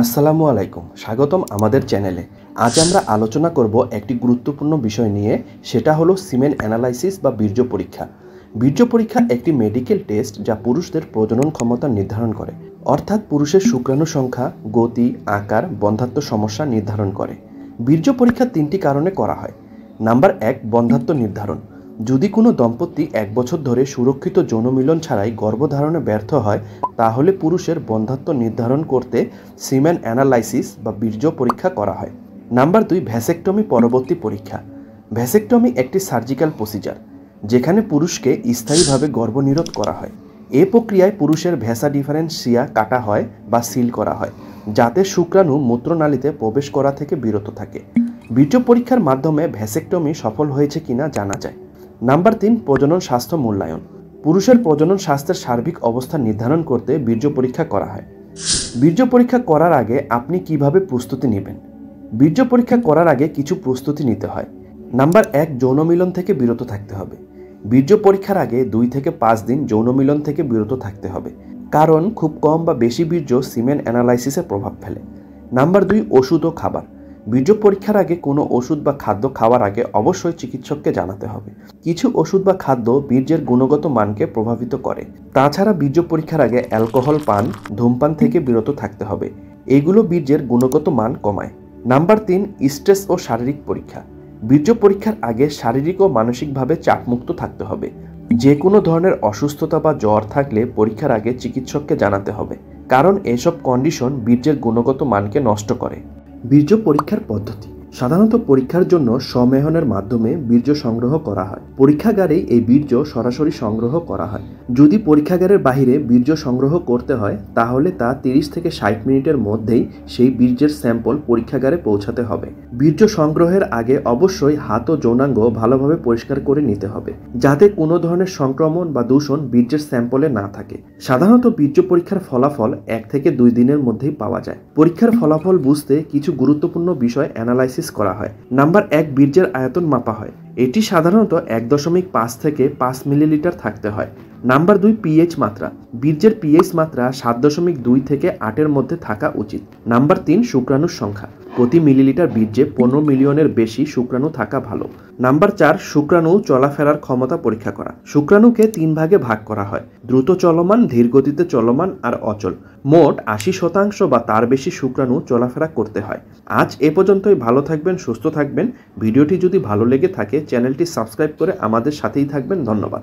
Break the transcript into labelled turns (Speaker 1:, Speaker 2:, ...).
Speaker 1: আসসালামু আলাইকুম, স্বাগতম আমাদের চ্যানেলে। আজ আমরা আলোচনা করব একটি গুরুত্বপূর্ণ বিষয় নিয়ে, সেটা হলো সিমেন অ্যানালাইসিস বা বীর্য পরীক্ষা। বীর্য পরীক্ষা একটি মেডিকেল টেস্ট যা পুরুষদের প্রজনন ক্ষমতা নির্ধারণ করে, অর্থাৎ পুরুষের শুক্রাণু সংখ্যা, গতি, আকার, বন্ধ্যাত্ব সমস্যা নির্ধারণ করে। বীর্য পরীক্ষা তিনটি কারণে করা হয়। নাম্বার 1, বন্ধ্যাত্ব নির্ধারণ। যদি কোনো দম্পতি 1 বছর ধরে সুরক্ষিত যৌনমিলন ছাড়াই গর্ভধারণে ব্যর্থ হয়, তাহলে পুরুষের বন্ধ্যাত্ব নির্ধারণ করতে সিমেন অ্যানালাইসিস বা বীর্য পরীক্ষা করা হয়। নাম্বার 2, ভ্যাসেক্টমি পরবর্তী পরীক্ষা। ভ্যাসেক্টমি একটি সার্জিক্যাল প্রসিজার, যেখানে পুরুষকে স্থায়ীভাবে গর্ভনিরোধ করা হয়। এ প্রক্রিয়ায় পুরুষের ভ্যাসা ডিফারেন্সিয়া কাটা হয় বা সিল করা হয়, যাতে শুক্রাণু মূত্রনালীতে প্রবেশ করা থেকে বিরত থাকে। বীর্য পরীক্ষার মাধ্যমে ভ্যাসেক্টমি সফল হয়েছে কিনা জানা যায়। নাম্বার 3, প্রজনন স্বাস্থ্য মূল্যায়ন। পুরুষের প্রজনন স্বাস্থ্যের সার্বিক অবস্থা নির্ধারণ করতে বীর্য পরীক্ষা করা হয়। বীর্য পরীক্ষা করার আগে আপনি কিভাবে প্রস্তুতি নেবেন? বীর্য পরীক্ষা করার আগে কিছু প্রস্তুতি নিতে হয়। নাম্বার 1, যৌনমিলন থেকে বিরত থাকতে হবে। বীর্য পরীক্ষার আগে 2 থেকে 5 দিন যৌনমিলন থেকে বিরত থাকতে হবে, কারণ খুব কম বা বেশি বীর্য সিমেন অ্যানালাইসিসে প্রভাব ফেলে। নাম্বার 2, ওষুধ ও খাবার। বীর্য পরীক্ষার আগে কোনো ওষুধ বা খাদ্য খাওয়ার আগে অবশ্যই চিকিৎসককে জানাতে হবে। কিছু ওষুধ বা খাদ্য বীর্যের গুণগত মানকে প্রভাবিত করে। তাছাড়া বীর্য পরীক্ষার আগে অ্যালকোহল পান, ধূমপান থেকে বিরত থাকতে হবে। এগুলো বীর্যের গুণগত মান কমায়। নাম্বার 3, স্ট্রেস ও শারীরিক পরীক্ষা। বীর্য পরীক্ষার আগে শারীরিক ও মানসিকভাবে চাপমুক্ত থাকতে হবে। যে কোনো ধরনের অসুস্থতা বা জ্বর থাকলে পরীক্ষার আগে চিকিৎসককে জানাতে হবে, কারণ এসব কন্ডিশন বীর্যের গুণগত মানকে নষ্ট করে। বীর্য পরীক্ষার পদ্ধতি। সাধারণত পরীক্ষার জন্য সমহনের মাধ্যমে বীর্য সংগ্রহ করা হয়। পরীক্ষাগারেই এই বীর্য সরাসরি সংগ্রহ করা হয়। যদি পরীক্ষাগারের বাইরে বীর্য সংগ্রহ করতে হয়, তাহলে তা 30 থেকে 60 মিনিটের মধ্যেই সেই বীর্যের স্যাম্পল পরীক্ষাগারে পৌঁছাতে হবে। বীর্য সংগ্রহের আগে অবশ্যই হাত ও যৌনাঙ্গ ভালোভাবে পরিষ্কার করে নিতে হবে, যাতে কোনো ধরনের সংক্রমণ বা দূষণ বীর্যের স্যাম্পলে না থাকে। সাধারণত বীর্য পরীক্ষার ফলাফল 1 থেকে 2 দিনের মধ্যেই পাওয়া যায়। পরীক্ষার ফলাফল বুঝতে কিছু গুরুত্বপূর্ণ বিষয় অ্যানালাইসিস করা হয়। নাম্বার 1, বীর্যের আয়তন মাপা হয়। এটি সাধারণত 1.5 থেকে 5 মিলিলিটার থাকতে হয়। নাম্বার 2, পিএইচ মাত্রা। বীর্যের পিএইচ মাত্রা 7.2 থেকে 8-এর মধ্যে থাকা উচিত। নাম্বার 3, শুক্রাণুর সংখ্যা। প্রতি মিলিলিটার বীর্যে 15 মিলিয়নের বেশি শুক্রাণু থাকা ভালো। নাম্বার 4, শুক্রাণু চলাফেরার ক্ষমতা পরীক্ষা করা। শুক্রাণুকে 3 ভাগে ভাগ করা হয়: দ্রুত চলমান, ধীর গতিতে চলমান আর অচল। মোট 80% বা তার বেশি শুক্রাণু চলাফেরা করতে হয়। আজ এ পর্যন্তই। ভালো থাকবেন, সুস্থ থাকবেন। ভিডিওটি যদি ভালো লেগে থাকে চ্যানেলটি সাবস্ক্রাইব করে আমাদের সাথেই থাকবেন। ধন্যবাদ।